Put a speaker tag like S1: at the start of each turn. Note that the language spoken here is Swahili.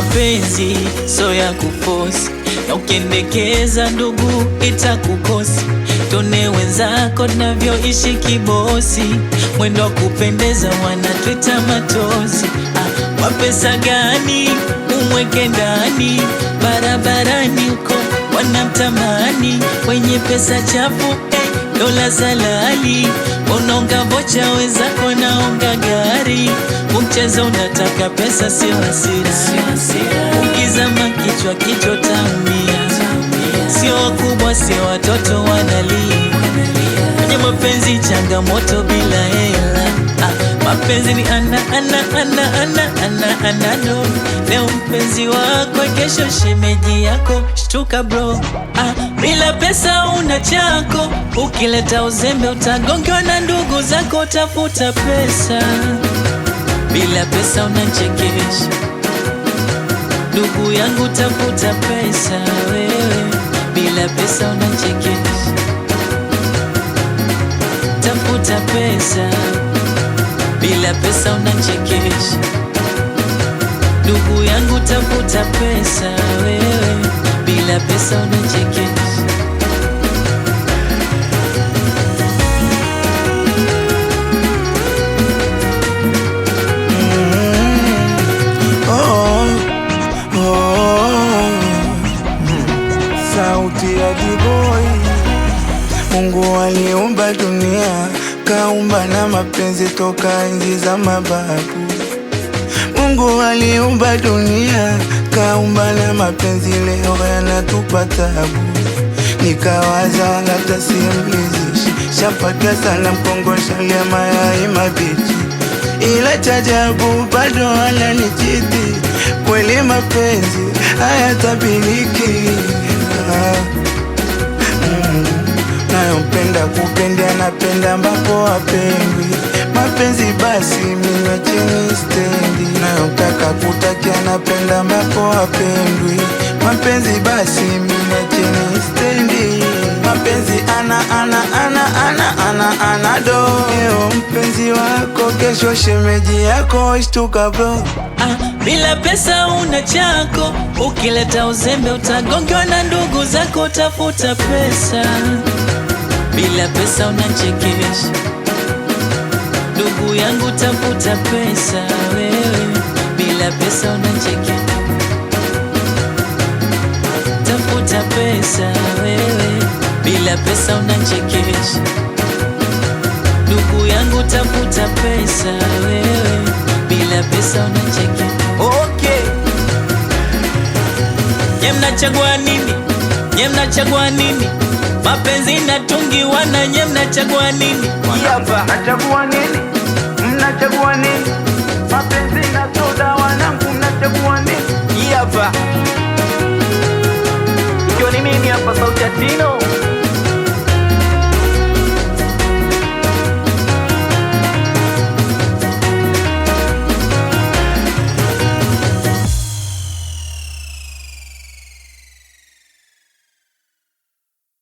S1: mapenzi so ya kufosi, na ukiendekeza ndugu itakukosi. Tone wenzako navyoishi kibosi, mwendo wa kupendeza wanatwita matosi. Kwa pesa gani umweke ndani, barabarani uko wanamtamani. Wenye pesa chafu dola salali, unaonga vocha wenzako naonga gari. Mchezo unataka pesa sio hasira, ukizama kichwa taumia. Sio wakubwa sio watoto wanalia, kwenye mapenzi changamoto bila hela. Mapenzi ni ana no. Leo mpenzi wako, kesho shemeji yako, shtuka bro. Bila pesa una chako, ukileta uzembe utagongewa na ndugu zako. Tafuta pesa, bila pesa unachekesha ndugu yangu. Tafuta pesa wewe, bila pesa unachekesha. Tafuta pesa, bila pesa unachekesha ndugu yangu. Tafuta pesa wewe, bila pesa unachekesha.
S2: Sauti ya D-Boy. Mungu aliumba dunia, kaumba na mapenzi toka enzi za mababu. Mungu aliumba dunia, kaumba na mapenzi, leo yanatupa tabu. Nikawaza labda simlizishi, shapata sana mkongosha lia mayai mabichi, ila chajabu bado ananichiti. Kweli mapenzi hayatabiriki. Nayompenda kupenda, napenda ambapo wapendwi. Mapenzi basi minywe chini stendi, nayotaka kutakia, napenda ambapo wapendwi. Mapenzi basi minywe chini stendi, mapenzi ana do. Leo mpenzi wako, kesho shemeji yako, ishtuka bro.
S1: Bila pesa una chako, ukileta uzembe utagongewa na ndugu zako. Tafuta pesa, bila pesa unachekesha ndugu yangu. Tafuta pesa wewe, bila pesa unachekesha. Tafuta pesa wewe, bila pesa unachekesha ndugu yangu. Tafuta pesa wewe, bila pesa unachekesha. Okay, nye mnachagua nini? Nye mnachagua nini? Mapenzi natungiwa na nye mnachagua nini?
S2: Hapa nachagua nini? Mnachagua nini? Mapenzi na soda wanangu, mnachagua nini?
S1: Hapa ikiwa ni mimi hapa, Sauti ya Tino.